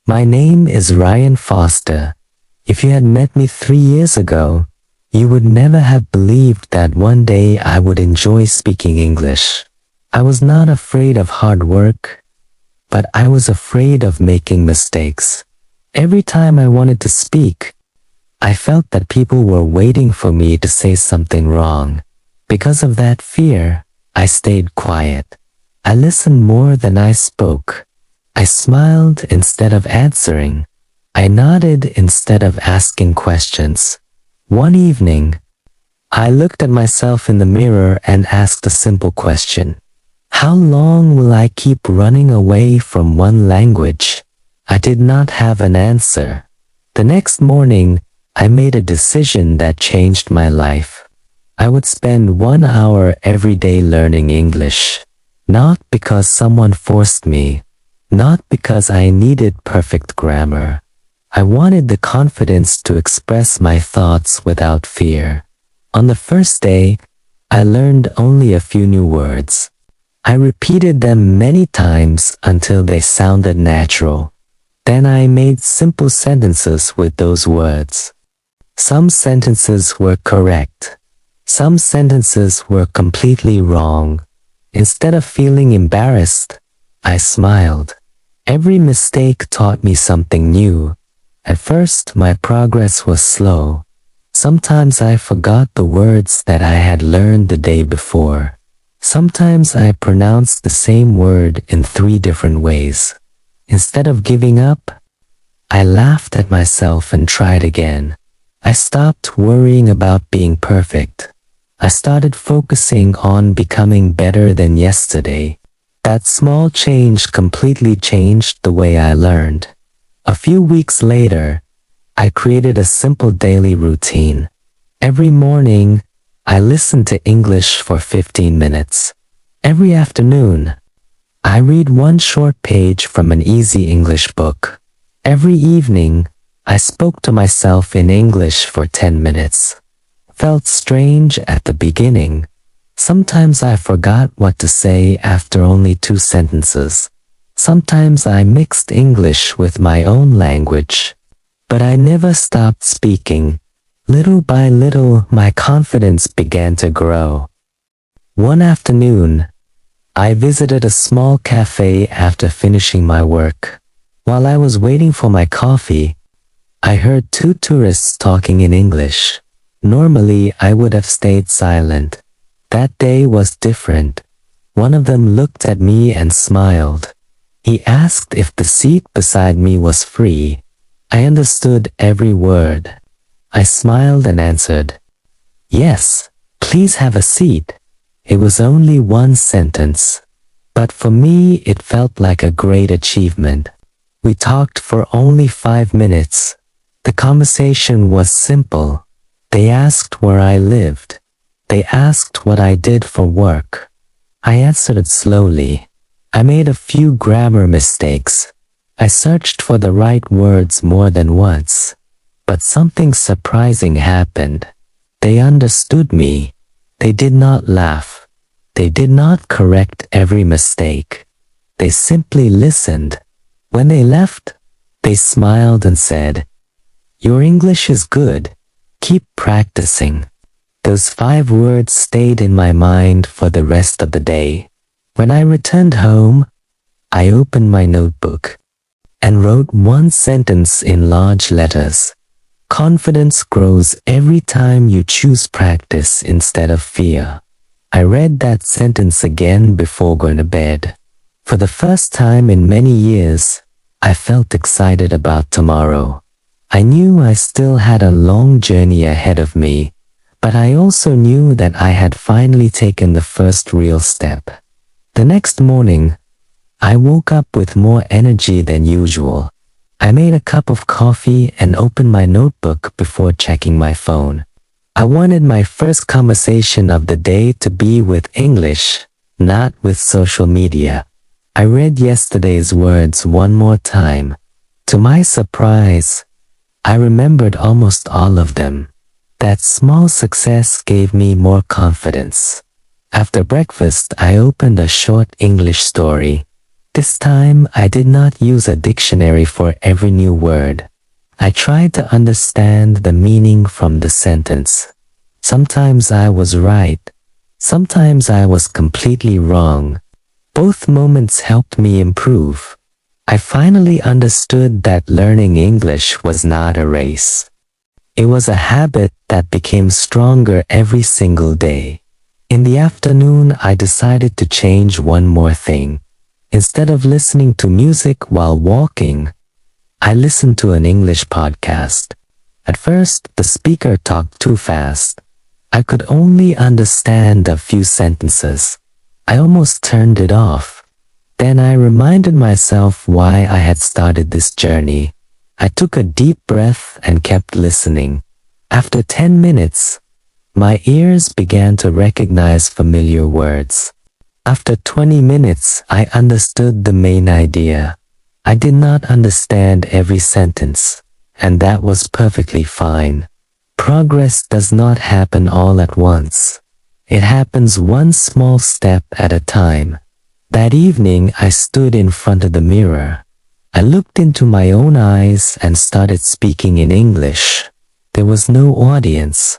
My name is Ryan Foster. If you had met me 3 years ago, you would never have believed that one day I would enjoy speaking English. I was not afraid of hard work, but I was afraid of making mistakes. Every time I wanted to speak, I felt that people were waiting for me to say something wrong. Because of that fear, I stayed quiet. I listened more than I spoke. I smiled instead of answering. I nodded instead of asking questions. One evening, I looked at myself in the mirror and asked a simple question. How long will I keep running away from one language? I did not have an answer. The next morning, I made a decision that changed my life. I would spend 1 hour every day learning English. Not because someone forced me, not because I needed perfect grammar. I wanted the confidence to express my thoughts without fear. On the first day, I learned only a few new words. I repeated them many times until they sounded natural. Then I made simple sentences with those words. Some sentences were correct. Some sentences were completely wrong. Instead of feeling embarrassed, I smiled. Every mistake taught me something new. At first, my progress was slow. Sometimes I forgot the words that I had learned the day before. Sometimes I pronounced the same word in 3 different ways. Instead of giving up, I laughed at myself and tried again. I stopped worrying about being perfect. I started focusing on becoming better than yesterday. That small change completely changed the way I learned. A few weeks later, I created a simple daily routine. Every morning, I listened to English for 15 minutes. Every afternoon, I read one short page from an easy English book. Every evening, I spoke to myself in English for 10 minutes. Felt strange at the beginning. Sometimes I forgot what to say after only 2 sentences. Sometimes I mixed English with my own language. But I never stopped speaking. Little by little, my confidence began to grow. One afternoon, I visited a small cafe after finishing my work. While I was waiting for my coffee, I heard 2 tourists talking in English. Normally, I would have stayed silent. That day was different. One of them looked at me and smiled. He asked if the seat beside me was free. I understood every word. I smiled and answered, "Yes, please have a seat." It was only 1 sentence, but for me it felt like a great achievement. We talked for only 5 minutes. The conversation was simple. They asked where I lived. They asked what I did for work. I answered slowly. I made a few grammar mistakes. I searched for the right words more than once. But something surprising happened. They understood me. They did not laugh. They did not correct every mistake. They simply listened. When they left, they smiled and said, "Your English is good. Keep practicing." Those 5 words stayed in my mind for the rest of the day. When I returned home, I opened my notebook and wrote 1 sentence in large letters. Confidence grows every time you choose practice instead of fear. I read that sentence again before going to bed. For the first time in many years, I felt excited about tomorrow. I knew I still had a long journey ahead of me, but I also knew that I had finally taken the first real step. The next morning, I woke up with more energy than usual. I made a cup of coffee and opened my notebook before checking my phone. I wanted my first conversation of the day to be with English, not with social media. I read yesterday's words one more time. To my surprise, I remembered almost all of them. That small success gave me more confidence. After breakfast, I opened a short English story. This time, I did not use a dictionary for every new word. I tried to understand the meaning from the sentence. Sometimes I was right. Sometimes I was completely wrong. Both moments helped me improve. I finally understood that learning English was not a race. It was a habit that became stronger every single day. In the afternoon, I decided to change one more thing. Instead of listening to music while walking, I listened to an English podcast. At first, the speaker talked too fast. I could only understand a few sentences. I almost turned it off. Then I reminded myself why I had started this journey. I took a deep breath and kept listening. After 10 minutes, my ears began to recognize familiar words. After 20 minutes, I understood the main idea. I did not understand every sentence, and that was perfectly fine. Progress does not happen all at once. It happens one small step at a time. That evening, I stood in front of the mirror. I looked into my own eyes and started speaking in English. There was no audience.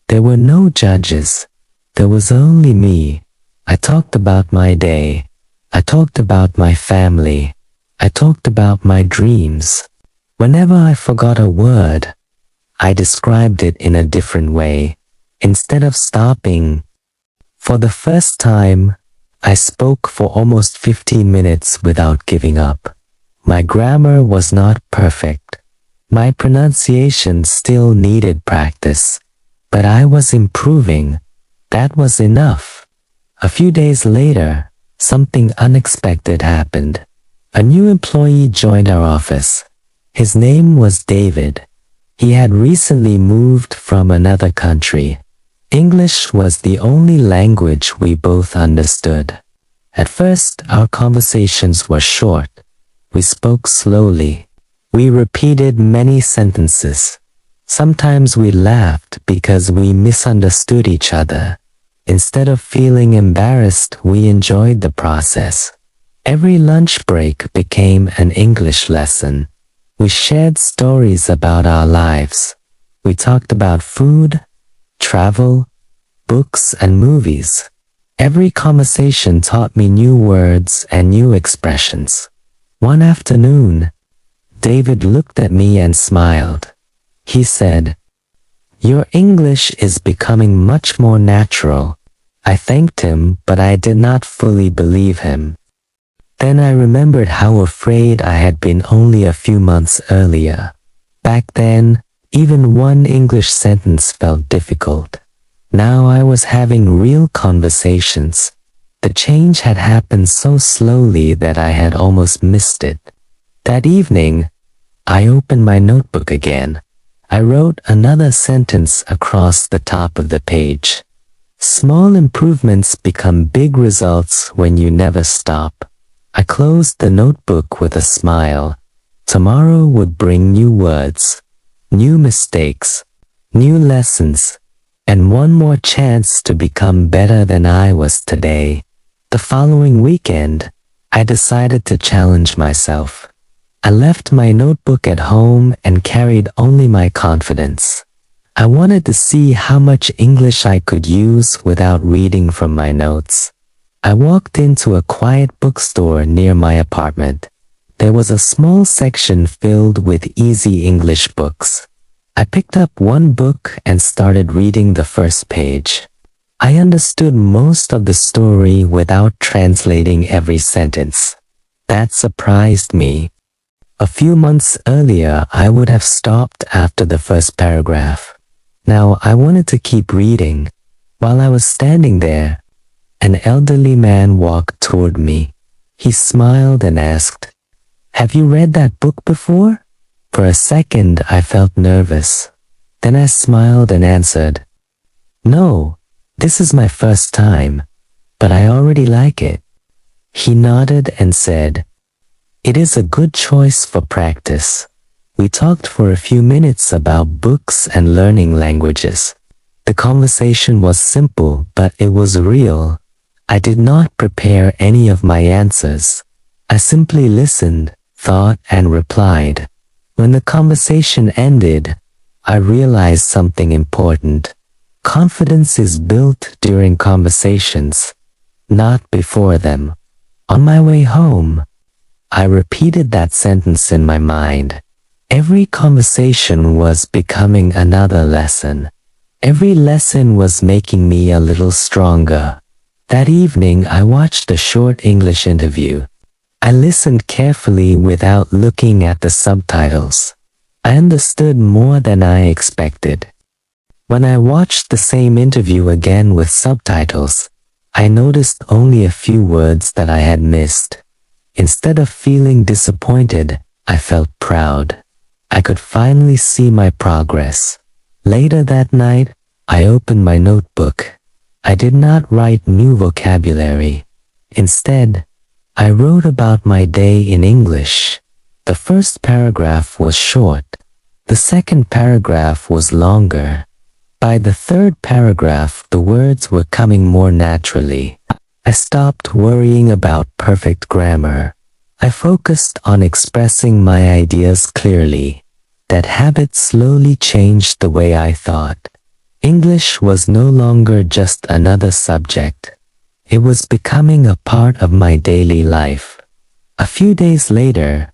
There were no judges. There was only me. I talked about my day. I talked about my family. I talked about my dreams. Whenever I forgot a word, I described it in a different way. Instead of stopping, for the first time, I spoke for almost 15 minutes without giving up. My grammar was not perfect. My pronunciation still needed practice, but I was improving. That was enough. A few days later, something unexpected happened. A new employee joined our office. His name was David. He had recently moved from another country. English was the only language we both understood. At first, our conversations were short. We spoke slowly. We repeated many sentences. Sometimes we laughed because we misunderstood each other. Instead of feeling embarrassed, we enjoyed the process. Every lunch break became an English lesson. We shared stories about our lives. We talked about food, travel, books, and movies. Every conversation taught me new words and new expressions. One afternoon, David looked at me and smiled. He said, "Your English is becoming much more natural." I thanked him, but I did not fully believe him. Then I remembered how afraid I had been only a few months earlier. Back then, even one English sentence felt difficult. Now I was having real conversations. The change had happened so slowly that I had almost missed it. That evening, I opened my notebook again. I wrote another sentence across the top of the page. Small improvements become big results when you never stop. I closed the notebook with a smile. Tomorrow would bring new words, new mistakes, new lessons, and one more chance to become better than I was today. The following weekend, I decided to challenge myself. I left my notebook at home and carried only my confidence. I wanted to see how much English I could use without reading from my notes. I walked into a quiet bookstore near my apartment. There was a small section filled with easy English books. I picked up one book and started reading the first page. I understood most of the story without translating every sentence. That surprised me. A few months earlier, I would have stopped after the first paragraph. Now I wanted to keep reading. While I was standing there, an elderly man walked toward me. He smiled and asked, "Have you read that book before?" For a second, I felt nervous. Then I smiled and answered, "No, this is my first time, but I already like it." He nodded and said, "It is a good choice for practice." We talked for a few minutes about books and learning languages. The conversation was simple, but it was real. I did not prepare any of my answers. I simply listened, thought, and replied. When the conversation ended, I realized something important. Confidence is built during conversations, not before them. On my way home, I repeated that sentence in my mind. Every conversation was becoming another lesson. Every lesson was making me a little stronger. That evening, I watched a short English interview. I listened carefully without looking at the subtitles. I understood more than I expected. When I watched the same interview again with subtitles, I noticed only a few words that I had missed. Instead of feeling disappointed, I felt proud. I could finally see my progress. Later that night, I opened my notebook. I did not write new vocabulary. Instead, I wrote about my day in English. The first paragraph was short. The second paragraph was longer. By the third paragraph, the words were coming more naturally. I stopped worrying about perfect grammar. I focused on expressing my ideas clearly. That habit slowly changed the way I thought. English was no longer just another subject. It was becoming a part of my daily life. A few days later,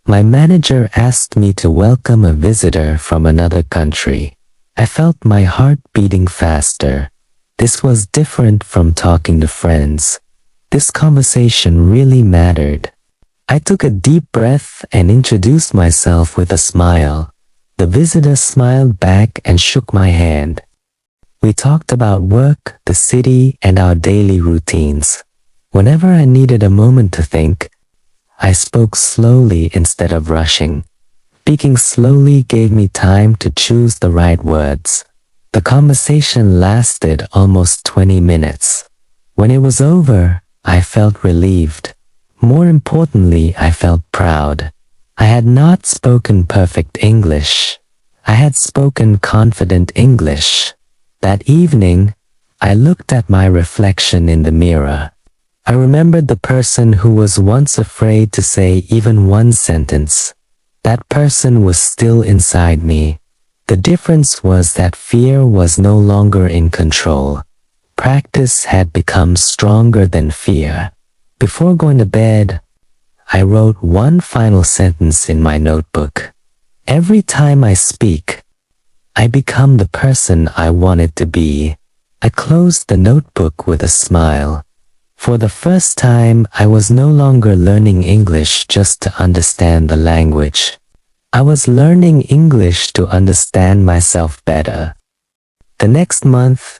my manager asked me to welcome a visitor from another country. I felt my heart beating faster. This was different from talking to friends. This conversation really mattered. I took a deep breath and introduced myself with a smile. The visitor smiled back and shook my hand. We talked about work, the city, and our daily routines. Whenever I needed a moment to think, I spoke slowly instead of rushing. Speaking slowly gave me time to choose the right words. The conversation lasted almost 20 minutes. When it was over, I felt relieved. More importantly, I felt proud. I had not spoken perfect English. I had spoken confident English. That evening, I looked at my reflection in the mirror. I remembered the person who was once afraid to say even one sentence. That person was still inside me. The difference was that fear was no longer in control. Practice had become stronger than fear. Before going to bed, I wrote one final sentence in my notebook. Every time I speak, I become the person I wanted to be. I closed the notebook with a smile. For the first time, I was no longer learning English just to understand the language. I was learning English to understand myself better. The next month,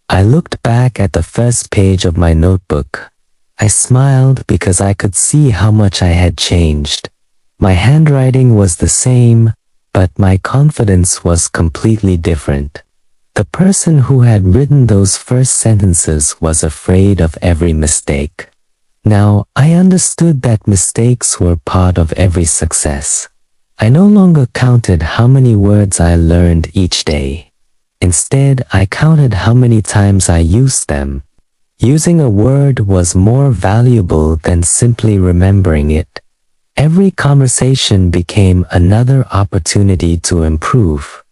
I looked back at the first page of my notebook. I smiled because I could see how much I had changed. My handwriting was the same, but my confidence was completely different. The person who had written those first sentences was afraid of every mistake. Now, I understood that mistakes were part of every success. I no longer counted how many words I learned each day. Instead, I counted how many times I used them. Using a word was more valuable than simply remembering it. Every conversation became another opportunity to improve.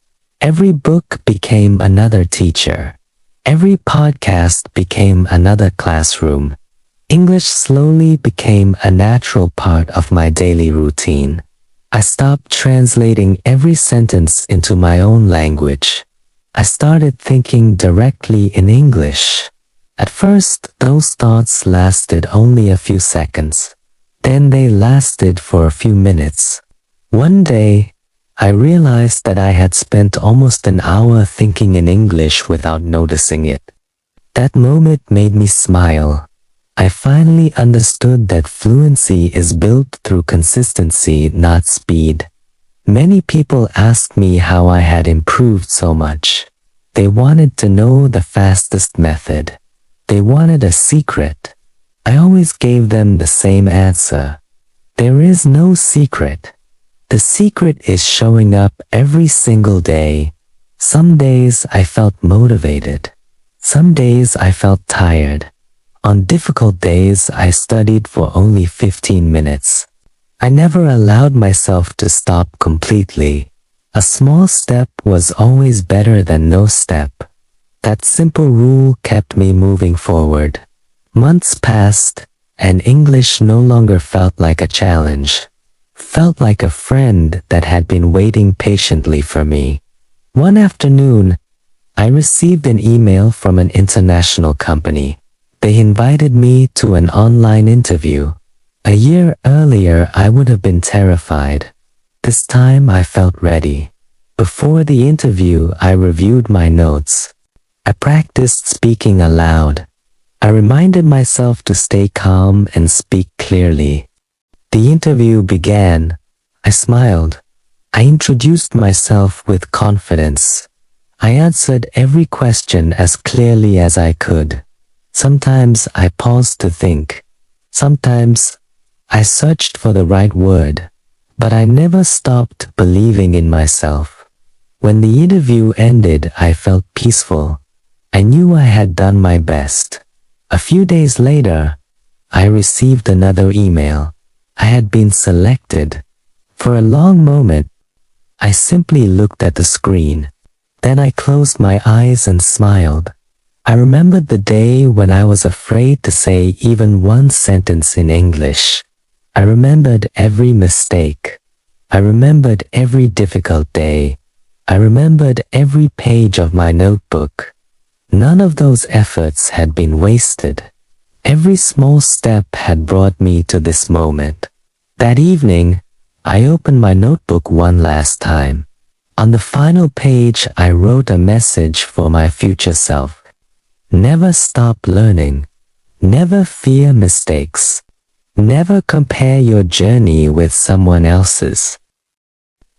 Every book became another teacher. Every podcast became another classroom. English slowly became a natural part of my daily routine. I stopped translating every sentence into my own language. I started thinking directly in English. At first, those thoughts lasted only a few seconds. Then they lasted for a few minutes. One day, I realized that I had spent almost an hour thinking in English without noticing it. That moment made me smile. I finally understood that fluency is built through consistency, not speed. Many people asked me how I had improved so much. They wanted to know the fastest method. They wanted a secret. I always gave them the same answer. There is no secret. The secret is showing up every single day. Some days I felt motivated. Some days I felt tired. On difficult days, I studied for only 15 minutes. I never allowed myself to stop completely. A small step was always better than no step. That simple rule kept me moving forward. Months passed, and English no longer felt like a challenge. Felt like a friend that had been waiting patiently for me. One afternoon, I received an email from an international company. They invited me to an online interview. A year earlier, I would have been terrified. This time, I felt ready. Before the interview, I reviewed my notes. I practiced speaking aloud. I reminded myself to stay calm and speak clearly. The interview began. I smiled. I introduced myself with confidence. I answered every question as clearly as I could. Sometimes I paused to think. Sometimes I searched for the right word. But I never stopped believing in myself. When the interview ended, I felt peaceful. I knew I had done my best. A few days later, I received another email. I had been selected. For a long moment, I simply looked at the screen. Then I closed my eyes and smiled. I remembered the day when I was afraid to say even one sentence in English. I remembered every mistake. I remembered every difficult day. I remembered every page of my notebook. None of those efforts had been wasted. Every small step had brought me to this moment. That evening, I opened my notebook one last time. On the final page, I wrote a message for my future self. Never stop learning. Never fear mistakes. Never compare your journey with someone else's.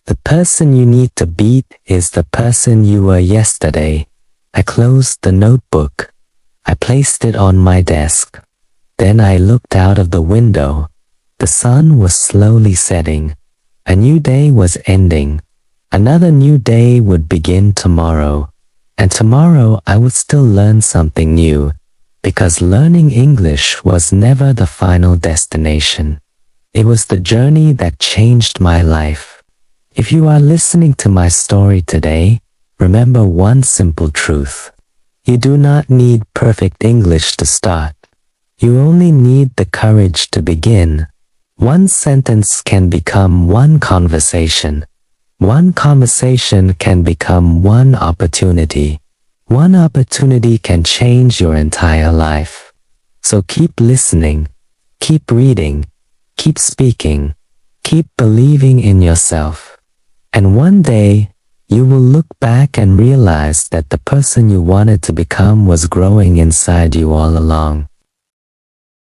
The person you need to beat is the person you were yesterday. I closed the notebook. I placed it on my desk. Then I looked out of the window. The sun was slowly setting. A new day was ending. Another new day would begin tomorrow. And tomorrow I would still learn something new, because learning English was never the final destination. It was the journey that changed my life. If you are listening to my story today, remember one simple truth. You do not need perfect English to start. You only need the courage to begin. One sentence can become one conversation. One conversation can become one opportunity. One opportunity can change your entire life. So keep listening, keep reading, keep speaking, keep believing in yourself. And one day, you will look back and realize that the person you wanted to become was growing inside you all along.